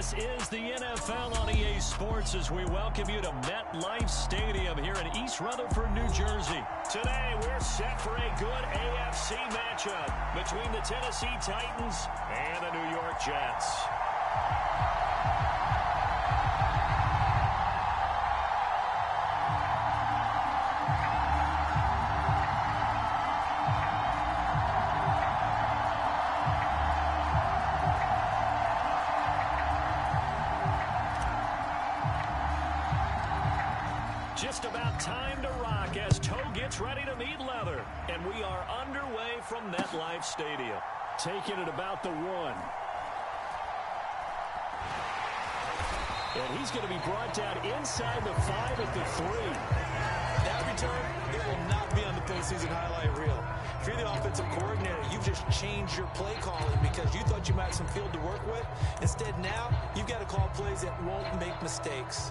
This is the NFL on EA Sports as we welcome you to MetLife Stadium here in East Rutherford, New Jersey. Today, we're set for a good AFC matchup between the Tennessee Titans and the New York Jets. Just about time to rock as toe gets ready to meet leather. And we are underway from MetLife Stadium. Taking it about the 1. And he's going to be brought down inside the 5 at the 3. That return, it will not be on the postseason highlight reel. If you're the offensive coordinator, you've just changed your play calling because you thought you might have some field to work with. Instead, now, you've got to call plays that won't make mistakes.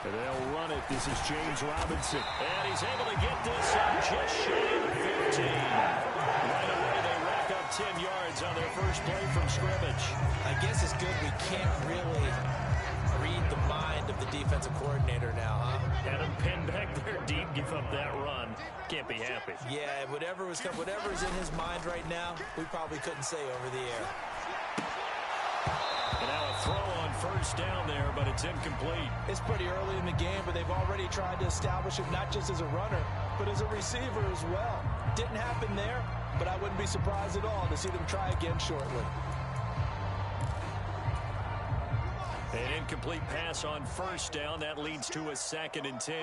They'll run it. This is James Robinson. And he's able to get this on just shy of 15. Right away, they rack up 10 yards on their first play from scrimmage. I guess it's good we can't really read the mind of the defensive coordinator now, huh? Had him pinned back there deep, give up that run. Can't be happy. Yeah, whatever is in his mind right now, we probably couldn't say over the air. And now a throw on first down there, but it's incomplete. It's pretty early in the game, but they've already tried to establish him not just as a runner, but as a receiver as well. Didn't happen there, but I wouldn't be surprised at all to see them try again shortly. An incomplete pass on first down. That leads to a 2nd and 10.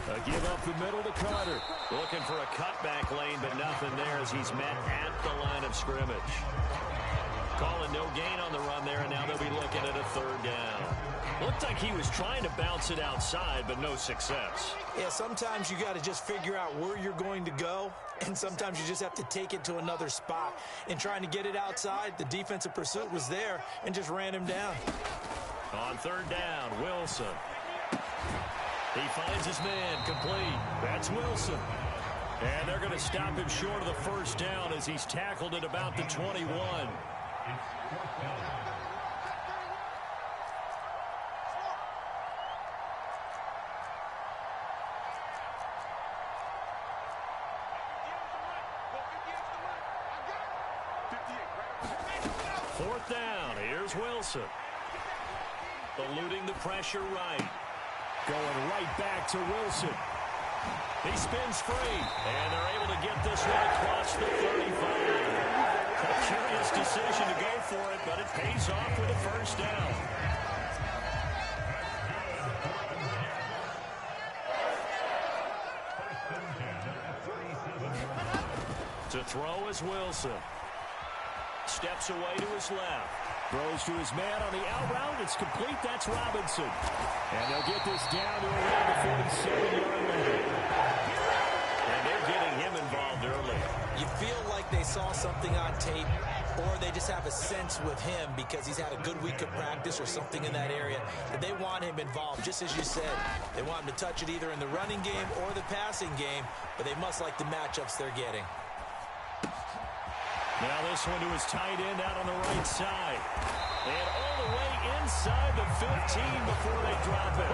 A give up the middle to Carter. Looking for a cutback lane, but nothing there as he's met at the line of scrimmage. Calling no gain on the run there, and now they'll be looking at a 3rd down. Looked like he was trying to bounce it outside, but no success. Yeah, sometimes you got to just figure out where you're going to go, and sometimes you just have to take it to another spot. And trying to get it outside, the defensive pursuit was there and just ran him down. On 3rd down, Wilson. He finds his man complete. That's Wilson. And they're going to stop him short of the first down as he's tackled at about the 21. Fourth down. Here's Wilson. Eluding the pressure right. Going right back to Wilson. He spins free. And they're able to get this one across the 35. A curious decision to go for it, but it pays off with a first down. To throw is Wilson. Steps away to his left. Throws to his man on the out route. It's complete. That's Robinson. And they'll get this down to around the 47-yard line. And they're getting him involved early. You feel like they saw something on tape, or they just have a sense with him because he's had a good week of practice or something in that area that they want him involved, just as you said. They want him to touch it either in the running game or the passing game, but they must like the matchups they're getting. Now this one to his tight end out on the right side. And all the way inside the 15 before they drop it.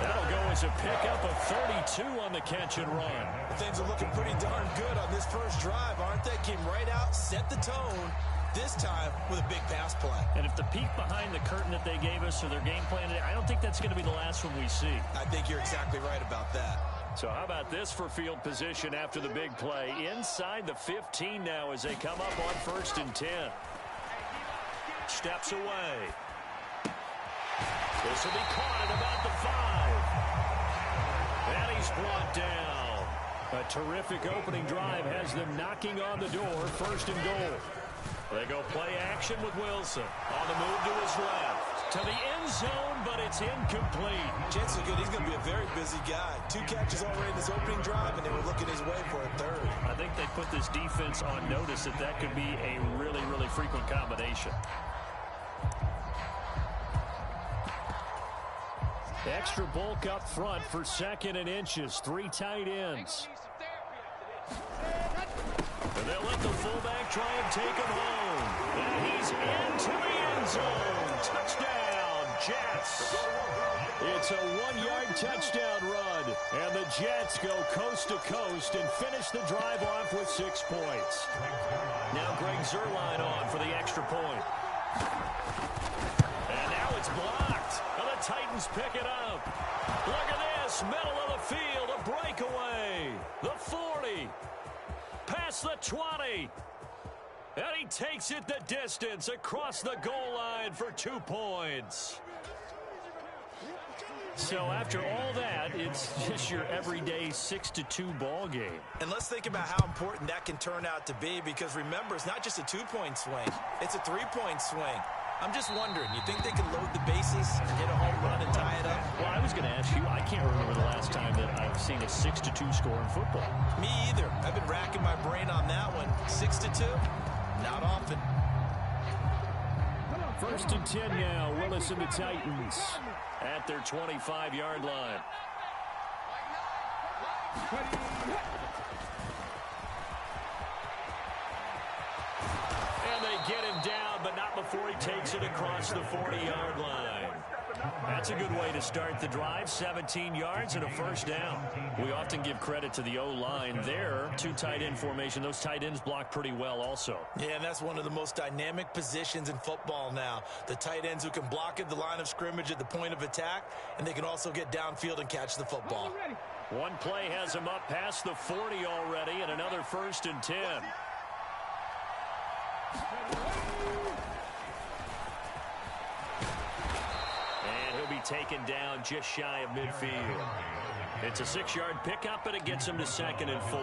That'll go as a pickup of 32 on the catch and run. Things are looking pretty darn good on this first drive, aren't they? Came right out, set the tone, this time with a big pass play. And if the peek behind the curtain that they gave us or their game plan, I don't think that's going to be the last one we see. I think you're exactly right about that. So how about this for field position after the big play? Inside the 15 now as they come up on 1st and 10. Steps away. This will be caught at about the 5. And he's brought down. A terrific opening drive has them knocking on the door. 1st and goal. They go play action with Wilson. On the move to his left. to the end zone, but it's incomplete. Chances are good he's going to be a very busy guy. 2 catches already in this opening drive, and they were looking his way for a third. I think they put this defense on notice that that could be a really, really frequent combination. Extra bulk up front for 2nd and inches. 3 tight ends. And they'll let the fullback try and take him home. And he's into the end zone. Touchdown, Jets. It's a 1-yard touchdown run. And the Jets go coast to coast and finish the drive off with 6 points. Now Greg Zuerlein on for the extra point. And now it's blocked. And the Titans pick it up. Look at this. Middle of the field. A breakaway. The 40. Past the 20. And he takes it the distance across the goal line for 2 points. So after all that, it's just your everyday 6-2 ball game. And let's think about how important that can turn out to be, because remember, it's not just a 2-point swing. It's a 3-point swing. I'm just wondering, you think they can load the bases and hit a home run and tie it up? Well, I was going to ask you, I can't remember the last time that I've seen a 6-2 score in football. Me either. I've been racking my brain on that one. 6-2? Not often. 1st and 10 now. Willis and the Titans at their 25-yard line. And they get him down, but not before he takes it across the 40-yard line. That's a good way to start the drive. 17 yards and a first down. We often give credit to the O-line there. 2 tight end formation. Those tight ends block pretty well also. Yeah, and that's one of the most dynamic positions in football now. The tight ends who can block at the line of scrimmage at the point of attack, and they can also get downfield and catch the football. One play has him up past the 40 already, and another 1st and 10. Taken down just shy of midfield. It's a 6-yard pickup, and it gets him to 2nd and 4.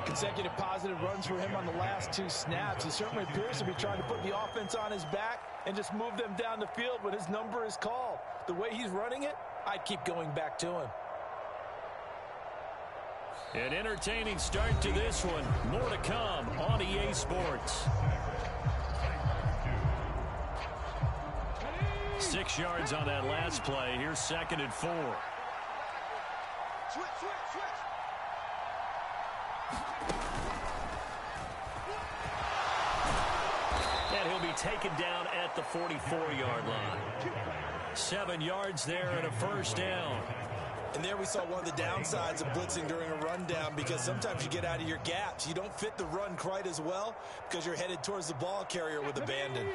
Consecutive positive runs for him on the last 2 snaps. He certainly appears to be trying to put the offense on his back and just move them down the field when his number is called. The way he's running it, I'd keep going back to him. An entertaining start to this one. More to come on EA Sports. 6 yards on that last play. Here's 2nd and 4. And he'll be taken down at the 44-yard line. 7 yards there and a first down. And there we saw one of the downsides of blitzing during a rundown, because sometimes you get out of your gaps. You don't fit the run quite as well because you're headed towards the ball carrier with abandon.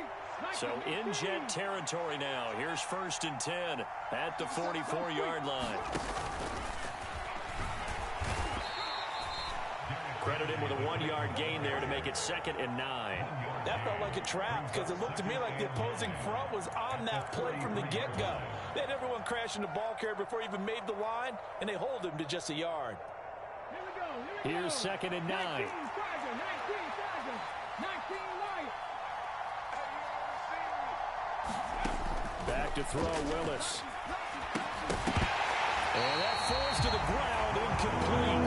So in Jet territory now. Here's 1st and 10 at the 44-yard line. Credit him with a 1-yard gain there to make it 2nd and 9. That felt like a trap, because it looked to me like the opposing front was on that play from the get-go. They had everyone crashing the ball carrier before he even made the line, and they hold him to just a yard. Here's 2nd and 9. Back to throw, Willis. And that falls to the ground, incomplete.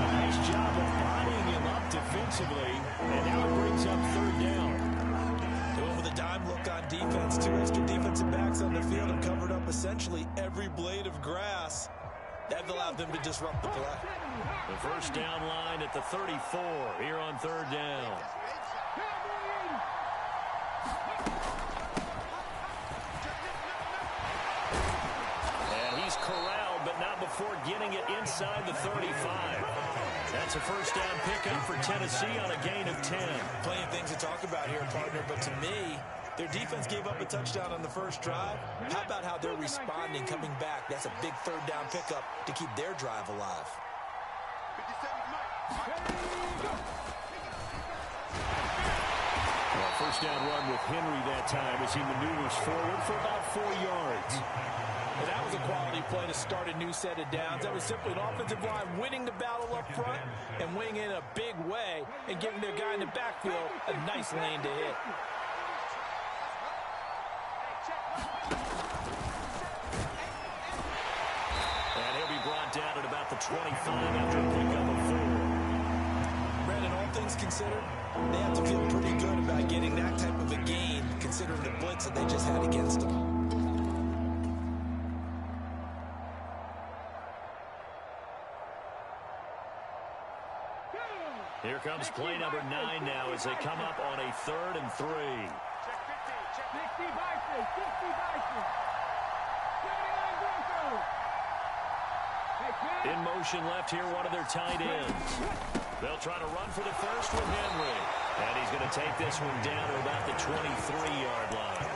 Nice job of bodying him up defensively, and now it brings up 3rd down. They went with a dime look on defense. 2 extra defensive backs on the field and covered up essentially every blade of grass. That allowed them to disrupt the play. The first down line at the 34 here on 3rd down. Corralled, but not before getting it inside the 35. That's a first down pickup for Tennessee on a gain of 10. Plenty of things to talk about here, partner, but to me, their defense gave up a touchdown on the first drive. How about how they're responding, coming back? That's a big 3rd down pickup to keep their drive alive. Well, first down run with Henry that time as he maneuvers forward for about 4 yards. Well, that was a quality play to start a new set of downs. That was simply an offensive line winning the battle up front and winning in a big way and giving their guy in the backfield a nice lane to hit. of 25 after a pickup of 4. Brandon, all things considered, they have to feel pretty good about getting that type of a gain, considering the blitz that they just had against them. Here comes play number 9 now as they come up on a 3rd and 3. In motion left here, one of their tight ends. They'll try to run for the first with Henry. And he's going to take this one down to about the 23-yard line.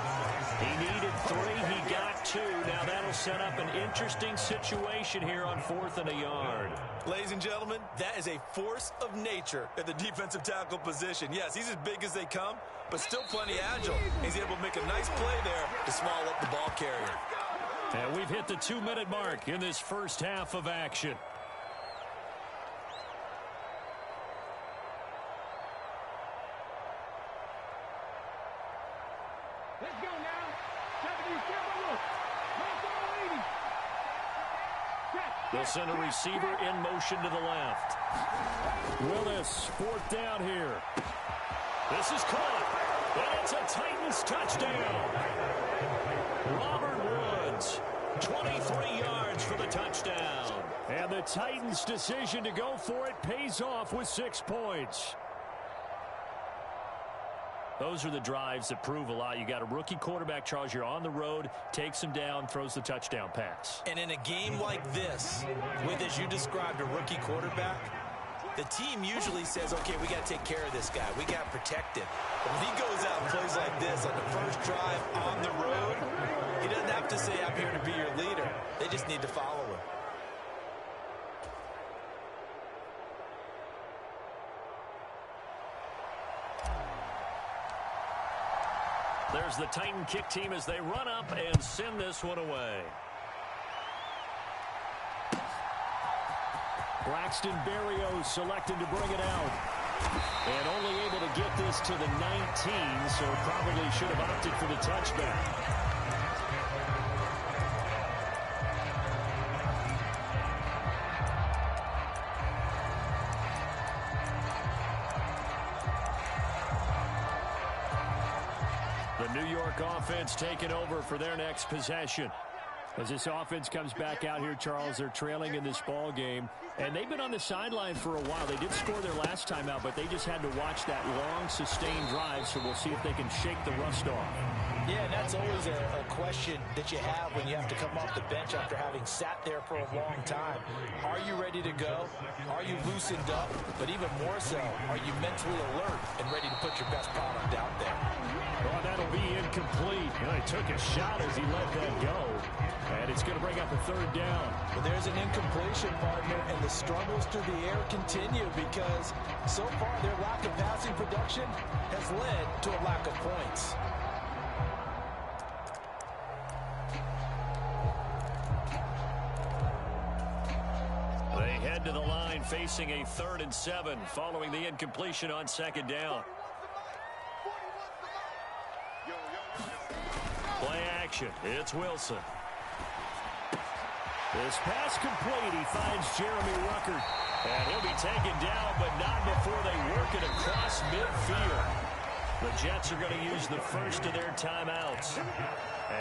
He needed 3. He got 2. Now that'll set up an interesting situation here on 4th and a yard. Ladies and gentlemen, that is a force of nature at the defensive tackle position. Yes, he's as big as they come, but still plenty agile. He's able to make a nice play there to small up the ball carrier. And we've hit the 2-minute mark in this first half of action. Let's go now. 77. They'll send a receiver in motion to the left. Willis, 4th down here. This is caught. And it's a Titans touchdown. Robert Woods, 23 yards for the touchdown. And the Titans' decision to go for it pays off with 6 points. Those are the drives that prove a lot. You got a rookie quarterback, Charles. You're on the road, takes him down, throws the touchdown pass. And in a game like this, with, as you described, a rookie quarterback, the team usually says, okay, we got to take care of this guy. We got to protect him. But when he goes out and plays like this on the first drive on the road, he doesn't have to say, I'm here to be your leader. They just need to follow him. There's the Titan kick team as they run up and send this one away. Braxton Berrios selected to bring it out. And only able to get this to the 19, so probably should have opted for the touchback. The New York offense taking over for their next possession. As this offense comes back out here, Charles, they're trailing in this ball game. And they've been on the sideline for a while. They did score their last time out, but they just had to watch that long, sustained drive, so we'll see if they can shake the rust off. Yeah, and that's always a question that you have when you have to come off the bench after having sat there for a long time. Are you ready to go? Are you loosened up? But even more so, are you mentally alert and ready to put your best product out there? Oh, that'll be incomplete. He took a shot as he let that go. And it's going to bring up a 3rd down. But there's an incompletion, partner, and the struggles through the air continue because so far their lack of passing production has led to a lack of points. They head to the line facing a 3rd and 7 following the incompletion on 2nd down. Play action. It's Wilson. This pass complete. He finds Jeremy Ruckert. And he'll be taken down, but not before they work it across midfield. The Jets are going to use the first of their timeouts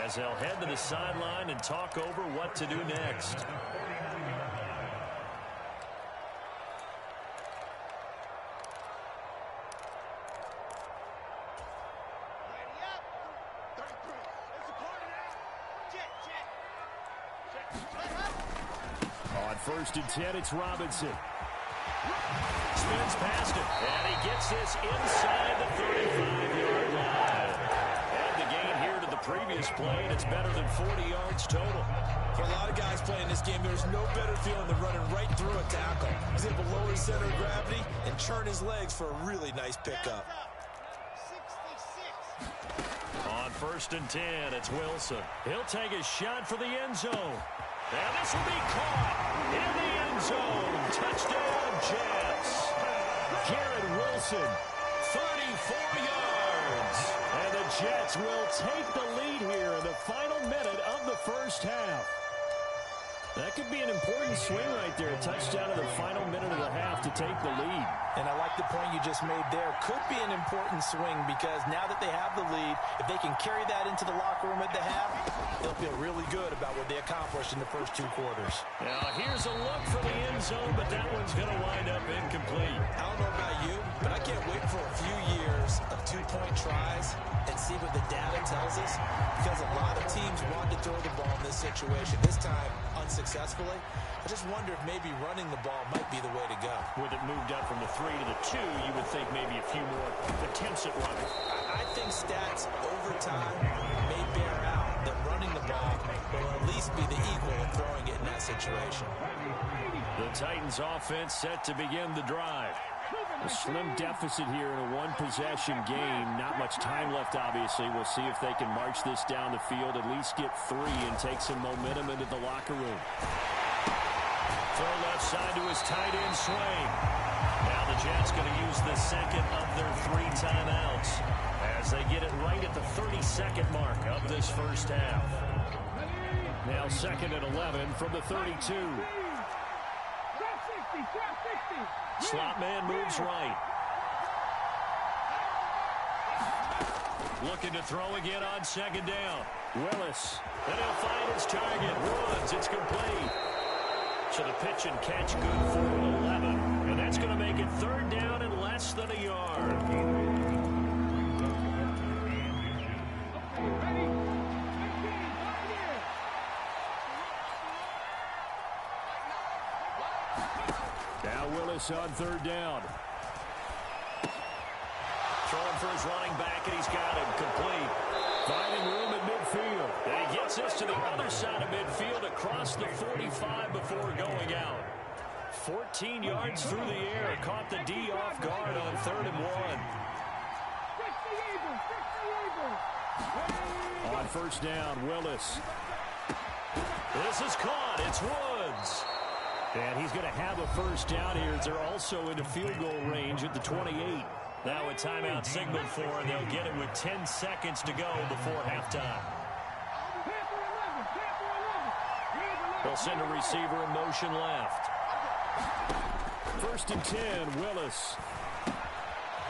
as they'll head to the sideline and talk over what to do next. On 1st and 10, it's Robinson. Spins past him, and he gets this inside the 35-yard line. Add the gain here to the previous play, and it's better than 40 yards total. For a lot of guys playing this game, there's no better feeling than running right through a tackle. He's able to lower his center of gravity and churn his legs for a really nice pickup. On 1st and 10, it's Wilson. He'll take a shot for the end zone. And this will be caught in the end zone. Touchdown, Jets. Garrett Wilson, 34 yards. And the Jets will take the lead here in the final minute of the first half. That could be an important swing right there. A touchdown in the final minute of the half to take the lead. And I like the point you just made there. Could be an important swing because now that they have the lead, if they can carry that into the locker room at the half, they'll feel really good about what they accomplished in the first 2 quarters. Now here's a look for the end zone, but that one's going to wind up incomplete. I don't know about you, but I can't wait for a few years of 2-point tries and see what the data tells us, because a lot of teams want to throw the ball in this situation. This time, unsuccessfully. I just wonder if maybe running the ball might be the way to go. With it moved up from the 3 to the 2, you would think maybe a few more attempts at running. I think stats over time may bear out that running the ball will at least be the equal of throwing it in that situation. The Titans offense set to begin the drive. A slim deficit here in a one-possession game. Not much time left, obviously. We'll see if they can march this down the field, at least get 3 and take some momentum into the locker room. Throw left side to his tight end swing. Now the Jets going to use the second of their 3 timeouts as they get it right at the 32nd mark of this first half. Now 2nd and 11 from the 32. Slot man moves right. Looking to throw again on 2nd down. Willis. And he'll find his target. Runs. It's complete. So the pitch and catch good for 11. And that's going to make it 3rd down and less than a yard. Now Willis on 3rd down. Throwing for his running back, and he's got him complete. Finding room at midfield. And he gets this to the other side of midfield across the 45 before going out. 14 yards through the air. Caught the D off guard on 3rd and 1. On 1st down, Willis. This is caught. It's Woods. And he's going to have a 1st down here. They're also into field goal range at the 28. Now a timeout signaled for, and they'll get it with 10 seconds to go before halftime. They'll send a receiver in motion left. 1st and 10, Willis.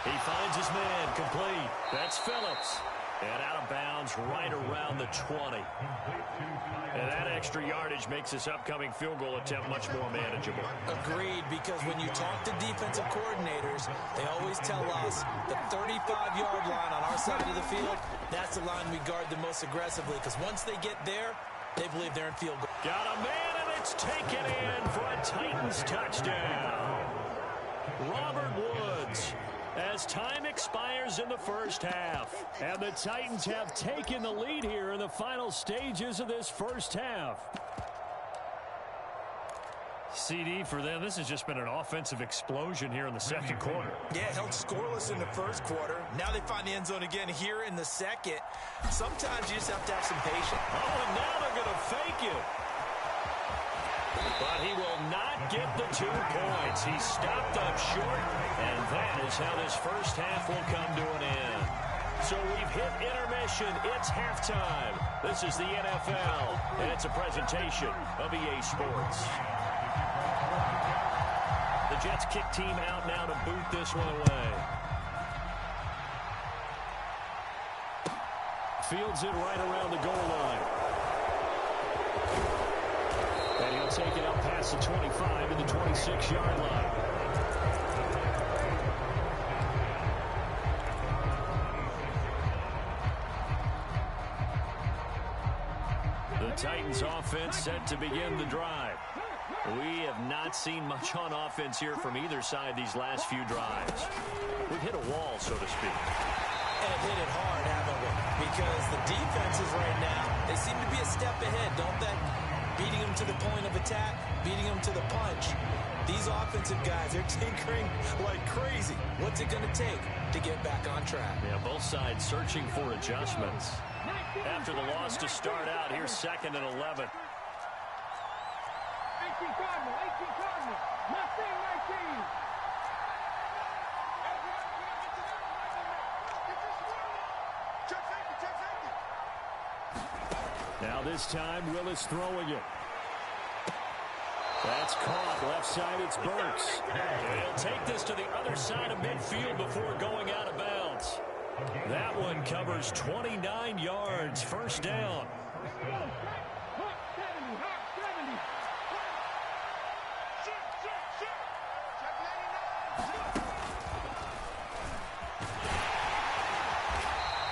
He finds his man, complete. That's Phillips. And out of bounds right around the 20. And that extra yardage makes this upcoming field goal attempt much more manageable. Agreed, because when you talk to defensive coordinators, they always tell us the 35-yard line on our side of the field, that's the line we guard the most aggressively, because once they get there, they believe they're in field goal. Got a man, and it's taken in for a Titans touchdown. Robert Woods. As time expires in the first half. And the Titans have taken the lead here in the final stages of this first half. CD for them, this has just been an offensive explosion here in the 2nd quarter. Yeah, held scoreless in the 1st quarter. Now they find the end zone again here in the 2nd. Sometimes you just have to have some patience. Oh, and now they're going to fake it. But he will not get the 2 points. He's stopped up short, and that is how this first half will come to an end. So we've hit intermission. It's halftime. This is the NFL, and it's a presentation of EA Sports. The Jets kick team out now to boot this one away. Fields it right around the goal line. And he'll take it up past the 25 to the 26-yard line. The Titans offense set to begin the drive. We have not seen much on offense here from either side these last few drives. We've hit a wall, so to speak. And hit it hard, haven't we? Because the defenses right now, they seem to be a step ahead, don't they? Beating them to the point of attack, beating them to the punch. These offensive guys, they're tinkering like crazy. What's it going to take to get back on track? Yeah, both sides searching for adjustments. After the loss to start out, here's 2nd and 11. 18 Cardinal, 18 Cardinal, 19. Now this time, Willis throwing it. That's caught. Left side, it's Burks. He'll take this to the other side of midfield before going out of bounds. That one covers 29 yards. First down.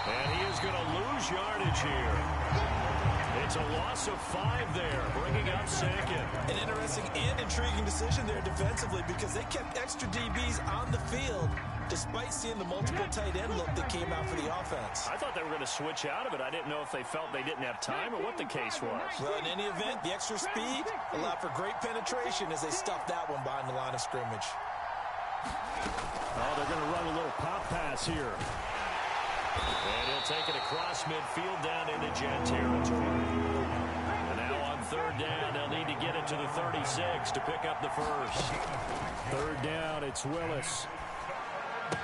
And he is going to lose yardage here. It's a loss of 5 there, bringing up second. An interesting and intriguing decision there defensively because they kept extra DBs on the field despite seeing the multiple tight end look that came out for the offense. I thought they were going to switch out of it. I didn't know if they felt they didn't have time or what the case was. Well, in any event, the extra speed allowed for great penetration as they stuffed that one behind the line of scrimmage. Oh, they're going to run a little pop pass here. And he'll take it across midfield down into Jet territory. And now on third down, they'll need to get it to the 36 to pick up the first. Third down, it's Willis. The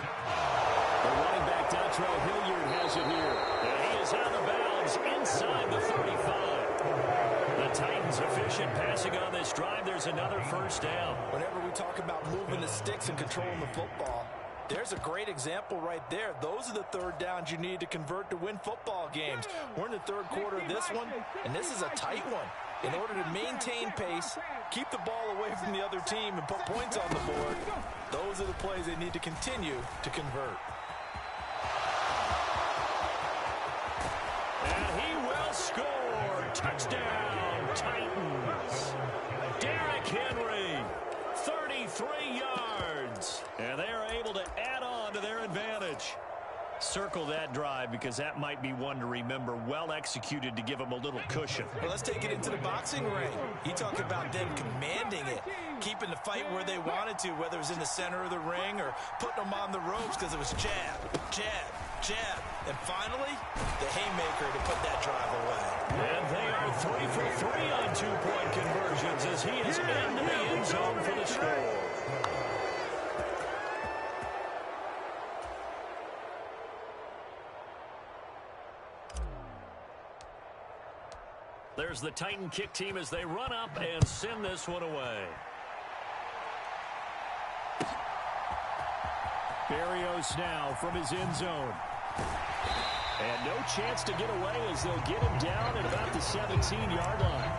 running back, Dontrell Hilliard, has it here. And he is out of bounds inside the 35. The Titans efficient passing on this drive. There's another first down. Whenever we talk about moving the sticks and controlling the football, there's a great example right there. Those are the third downs you need to convert to win football games. We're in the third quarter of this one, and this is a tight one. In order to maintain pace, keep the ball away from the other team, and put points on the board, those are the plays they need to continue to convert. And he will score. Touchdown, Titans. Derrick Henry, 33 yards. And they are able to add on to their advantage. Circle that drive because that might be one to remember. Well executed to give them a little cushion. Well, let's take it into the boxing ring. You talk about them commanding it, keeping the fight where they wanted to, whether it was in the center of the ring or putting them on the ropes because it was jab, jab, jab. And finally, the haymaker to put that drive away. And they are 3 for 3 on two-point conversions as he is into the end zone for the score. There's the Titan kick team as they run up and send this one away. Berrios now from his end zone. And no chance to get away as they'll get him down at about the 17-yard line.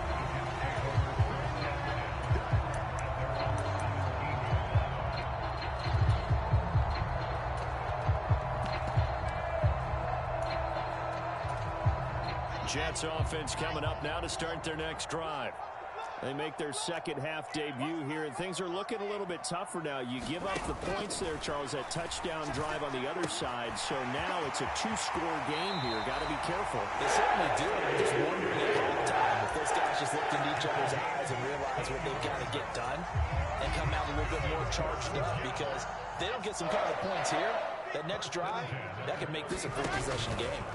Jets offense coming up now to start their next drive. They make their second half debut here, and things are looking a little bit tougher now. You give up the points there, Charles, that touchdown drive on the other side. So now it's a two-score game here. Got to be careful. They certainly do. I'm just wondering at halftime if those guys just looked into each other's eyes and realize what they've got to get done and come out a little bit more charged up, because if they don't get some kind of points here, that next drive, that could make this a full-possession game.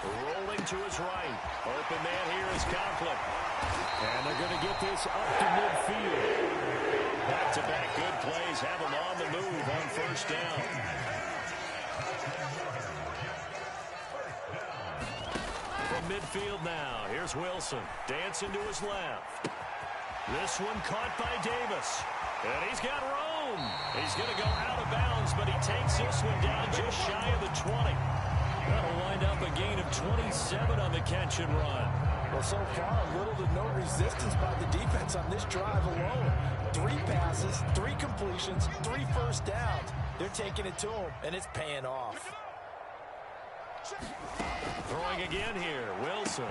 Rolling to his right. Open man here is Conklin. And they're going to get this up to midfield. Back-to-back good plays have them on the move on first down. From midfield now, here's Wilson. Dancing to his left. This one caught by Davis. And he's got room. He's going to go out of bounds, but he takes this one down just shy of the 20. That'll wind up a gain of 27 on the catch and run. Well, so far, little to no resistance by the defense on this drive alone. 3 passes, 3 completions, 3 first downs. They're taking it to him, and it's paying off. Throwing again here, Wilson.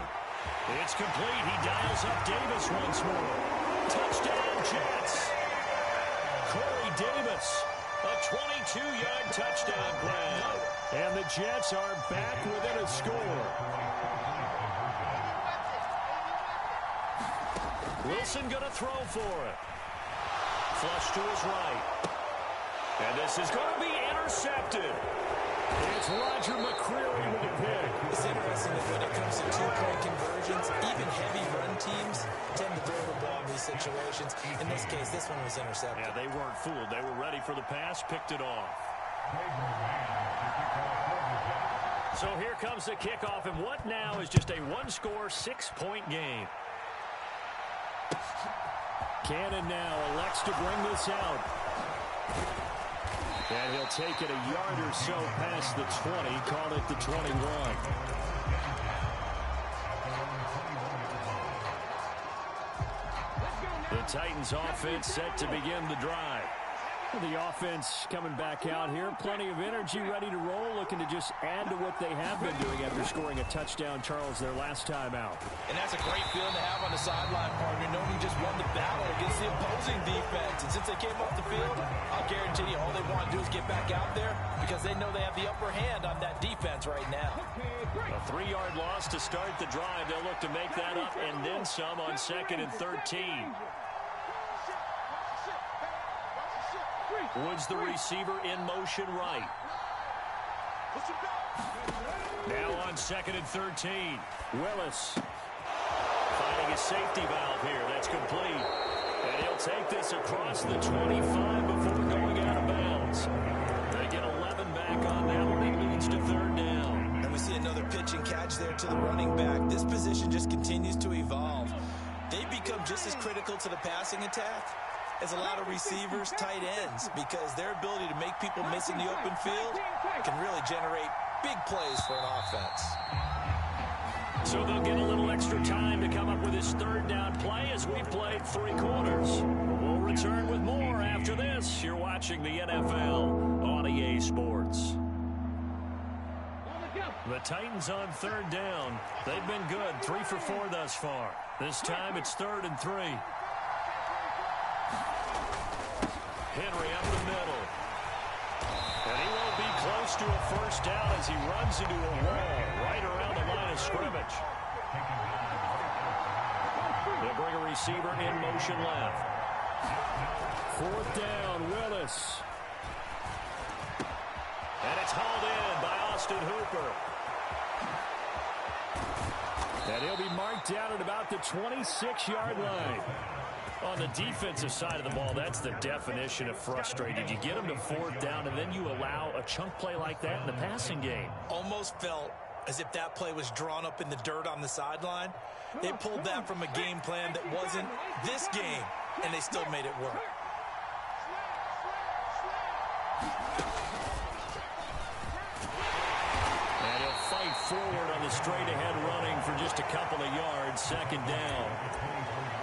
It's complete. He dials up Davis once more. Touchdown, Jets. Corey Davis, a 22-yard touchdown grab. And the Jets are back within a score. Wilson going to throw for it. Flush to his right. And this is going to be intercepted. It's Roger McCreary with a pick. It's interesting that when it comes to two-point conversions, even heavy run teams tend to throw the ball in these situations. In this case, this one was intercepted. Yeah, they weren't fooled. They were ready for the pass, picked it off. So here comes the kickoff, and what now is just a one-score, 6-point game. Cannon now elects to bring this out. And he'll take it a yard or so past the 20, call it the 21. The Titans offense set to begin the drive. The offense coming back out here. Plenty of energy, ready to roll, looking to just add to what they have been doing after scoring a touchdown, Charles, their last time out. And that's a great feeling to have on the sideline, partner, knowing you just won the battle against the opposing defense. And since they came off the field, I'll guarantee you all they want to do is get back out there because they know they have the upper hand on that defense right now. A 3-yard loss to start the drive. They'll look to make that up and then some on 2nd and 13. Woods the receiver in motion right. Now on 2nd and 13. Willis finding a safety valve here. That's complete. And he'll take this across the 25 before going out of bounds. They get 11 back on that one. It leads to 3rd down. And we see another pitch and catch there to the running back. This position just continues to evolve. They become just as critical to the passing attack as a lot of receivers, tight ends, because their ability to make people miss in the open field can really generate big plays for an offense. So they'll get a little extra time to come up with his 3rd down play as we played 3 quarters. We'll return with more after this. You're watching the NFL on EA Sports. The Titans on 3rd down. They've been good, 3 for 4 thus far. This time it's 3rd and 3. Henry up the middle. And he won't be close to a 1st down as he runs into a wall right around the line of scrimmage. They'll bring a receiver in motion left. 4th down, Willis. And it's hauled in by Austin Hooper. And he'll be marked down at about the 26-yard line. On the defensive side of the ball, that's the definition of frustrated. You get them to 4th down, and then you allow a chunk play like that in the passing game. Almost felt as if that play was drawn up in the dirt on the sideline. They pulled that from a game plan that wasn't this game, and they still made it work. And he'll fight forward on the straight-ahead running for just a couple of yards, 2nd down.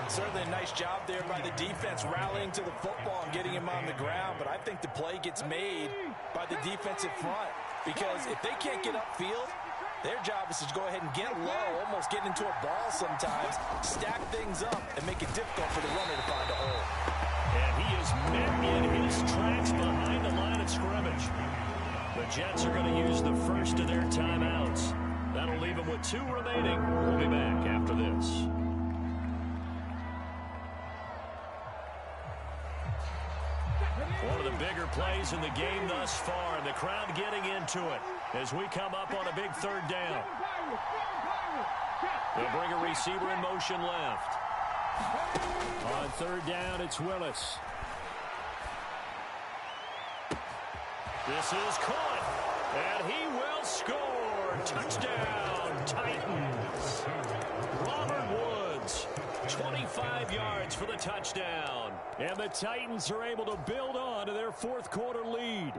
Certainly a nice job there by the defense rallying to the football and getting him on the ground, but I think the play gets made by the defensive front because if they can't get upfield, their job is to go ahead and get low, almost get into a ball sometimes, stack things up, and make it difficult for the runner to find a hole. And he is met in his tracks behind the line of scrimmage. The Jets are going to use the first of their timeouts. That'll leave them with 2 remaining. We'll be back after this. One of the bigger plays in the game thus far, and the crowd getting into it as we come up on a big 3rd down. They'll bring a receiver in motion left. On 3rd down, it's Willis. This is caught, and he will score. Touchdown, Titans. Robert Woods, 25 yards for the touchdown. And the Titans are able to build on to their 4th quarter lead.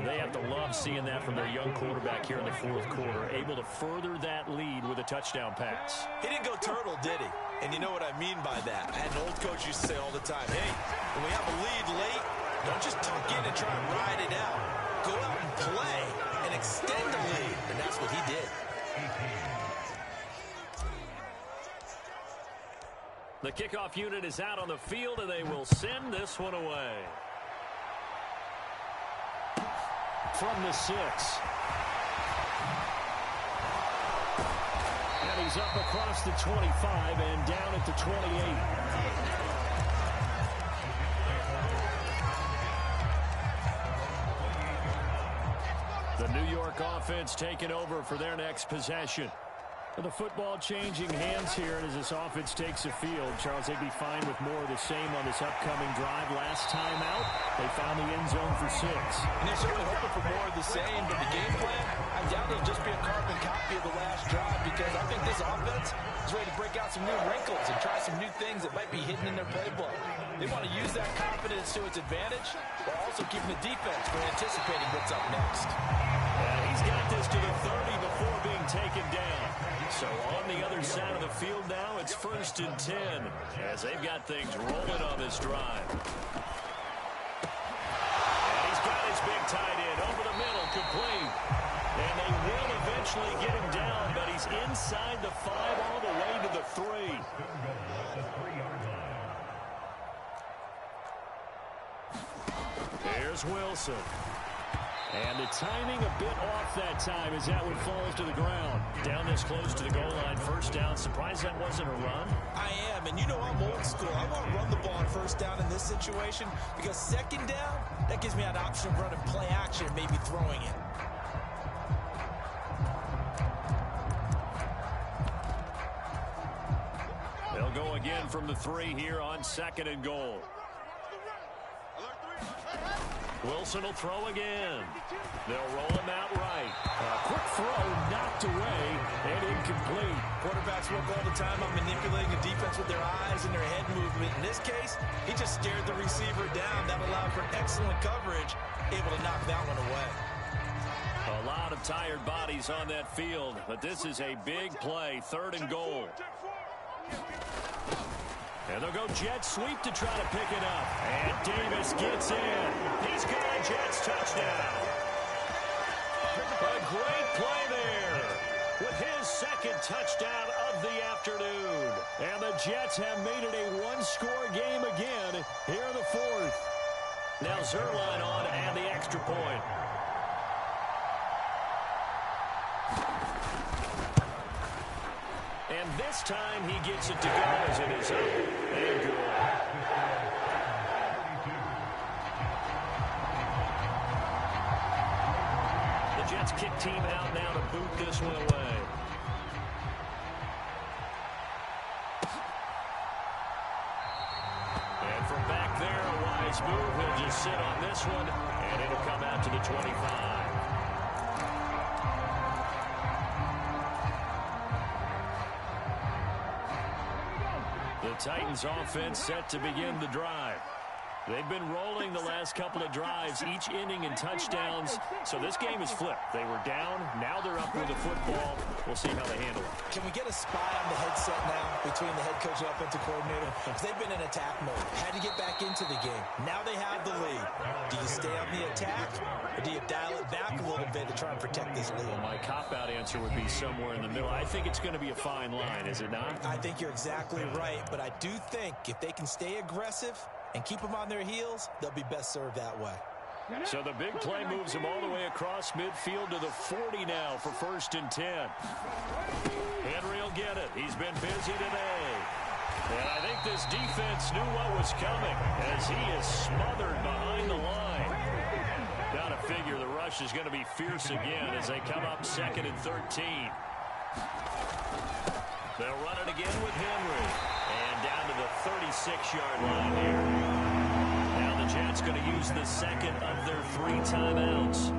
They have to love seeing that from their young quarterback here in the 4th quarter, able to further that lead with a touchdown pass. He didn't go turtle, did he? And you know what I mean by that. I had an old coach used to say all the time, hey, when we have a lead late, don't just tuck in and try and ride it out. Go out and play and extend the lead. And that's what he did. The kickoff unit is out on the field, and they will send this one away. From the 6. And he's up across the 25 and down at the 28. The New York offense taking over for their next possession. The football changing hands here as this offense takes the field. Charles, they'd be fine with more of the same on this upcoming drive. Last time out, they found the end zone for 6. And they're certainly hoping for more of the same, but the game plan, I doubt it'll just be a carbon copy of the last drive, because I think this offense is ready to break out some new wrinkles and try some new things that might be hidden in their playbook. They want to use that confidence to its advantage, while also keeping the defense from anticipating what's up next. He's got this to the 30 before being taken down. So on the other side of the field now, it's 1st and 10 as they've got things rolling on this drive. And he's got his big tight end over the middle, complete. And they will eventually get him down, but he's inside the 5 all the way to the 3. Here's Wilson. And the timing a bit off that time as that one falls to the ground. Down this close to the goal line, 1st down. Surprised that wasn't a run? I am, and you know I'm old school. I want to run the ball on 1st down in this situation, because 2nd down, that gives me an option of running play action and maybe throwing it. They'll go again from the 3 here on 2nd and goal. Wilson will throw again. They'll roll him out right. Quick throw knocked away and incomplete. Quarterbacks work all the time on manipulating the defense with their eyes and their head movement. In this case, he just stared the receiver down. That allowed for excellent coverage, able to knock that one away. A lot of tired bodies on that field, but this is a big play, 3rd and goal. And they'll go jet sweep to try to pick it up. And Davis gets in. He's got a Jets touchdown. A great play there with his 2nd touchdown of the afternoon. And the Jets have made it a 1-score game again here in the 4th. Now Zerline on to add the extra point. And this time he gets it to go as it is up and good. The Jets kick team out now to boot this one away. And from back there, a wise move. He'll just sit on this one, and it'll come out to the 25. The Titans offense set to begin the drive. They've been rolling the last couple of drives, each inning in touchdowns. So this game is flipped. They were down. Now they're up with the football. We'll see how they handle it. Can we get a spy on the headset now between the head coach and offensive coordinator? Because they've been in attack mode. Had to get back into the game. Now they have the lead. Do you stay on the attack, or do you dial it back a little bit to try and protect this lead? Well, my cop-out answer would be somewhere in the middle. I think it's going to be a fine line, is it not? I think you're exactly right, but I do think if they can stay aggressive and keep them on their heels, they'll be best served that way. So the big play moves him all the way across midfield to the 40 now for 1st and 10. Henry will get it. He's been busy today. And I think this defense knew what was coming as he is smothered behind the line. Got to figure the rush is going to be fierce again as they come up 2nd and 13. They'll run it again with Henry. And down to the 36-yard line here. Now the Jets going to use the 2nd of their 3 timeouts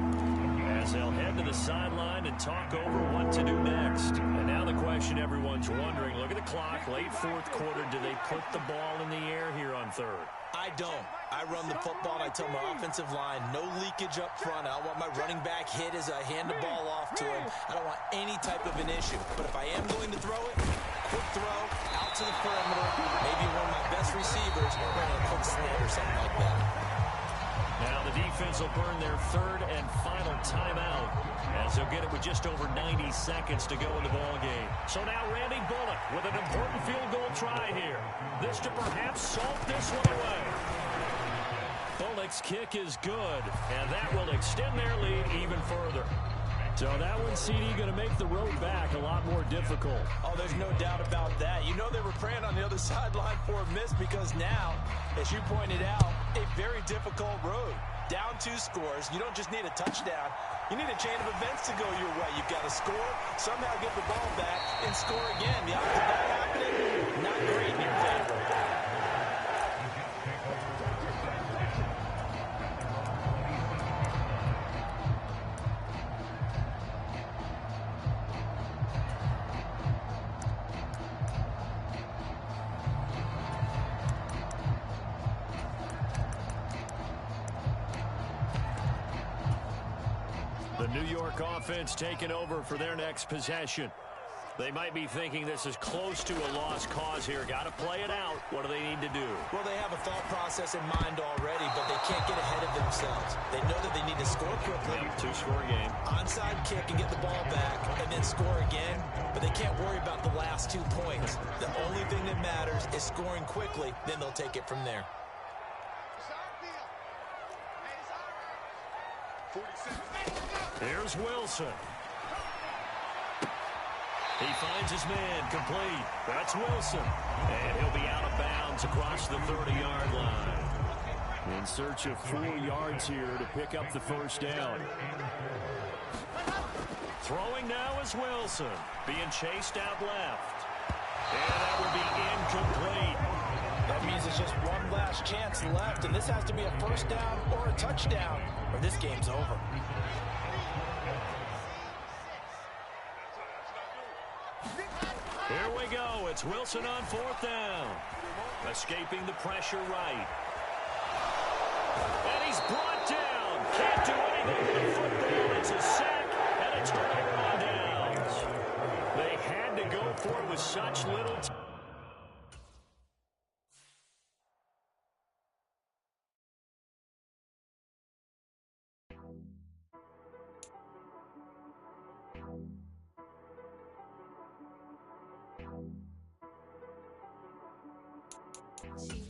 as they'll head to the sideline and talk over what to do next. And now the question everyone's wondering, look at the clock, late 4th quarter, do they put the ball in the air here on 3rd? I don't. I run the football, and I tell my offensive line, no leakage up front. I don't want my running back hit as I hand the ball off to him. I don't want any type of an issue. But if I am going to throw it, quick throw, out to the perimeter, maybe one of my best receivers running a quick slant or something like that. Now the defense will burn their 3rd and final timeout as they'll get it with just over 90 seconds to go in the ball game. So now Randy Bullock with an important field goal try here. This to perhaps salt this one away. Bullock's kick is good, and that will extend their lead even further. So that one, CD, going to make the road back a lot more difficult. Oh, there's no doubt about that. You know they were praying on the other sideline for a miss because now, as you pointed out, a very difficult road. Down 2 scores, you don't just need a touchdown. You need a chain of events to go your way. You've got to score, somehow get the ball back, and score again. The odds of that happening, not great in your favor. The New York offense taking over for their next possession. They might be thinking this is close to a lost cause here. Got to play it out. What do they need to do? Well, they have a thought process in mind already, but they can't get ahead of themselves. They know that they need to score quickly. 2-score game. Onside kick and get the ball back and then score again, but they can't worry about the last 2 points. The only thing that matters is scoring quickly, then they'll take it from there. Here's Wilson. He finds his man complete. That's Wilson. And he'll be out of bounds across the 30-yard line. In search of 4 yards here to pick up the first down. Throwing now is Wilson. Being chased out left. And that will be incomplete. That means it's just one last chance left, and this has to be a first down or a touchdown, or this game's over. Here we go. It's Wilson on 4th down. Escaping the pressure right. And he's brought down. Can't do anything with the football. It's a sack and a turnover on downs. They had to go for it with such little time. She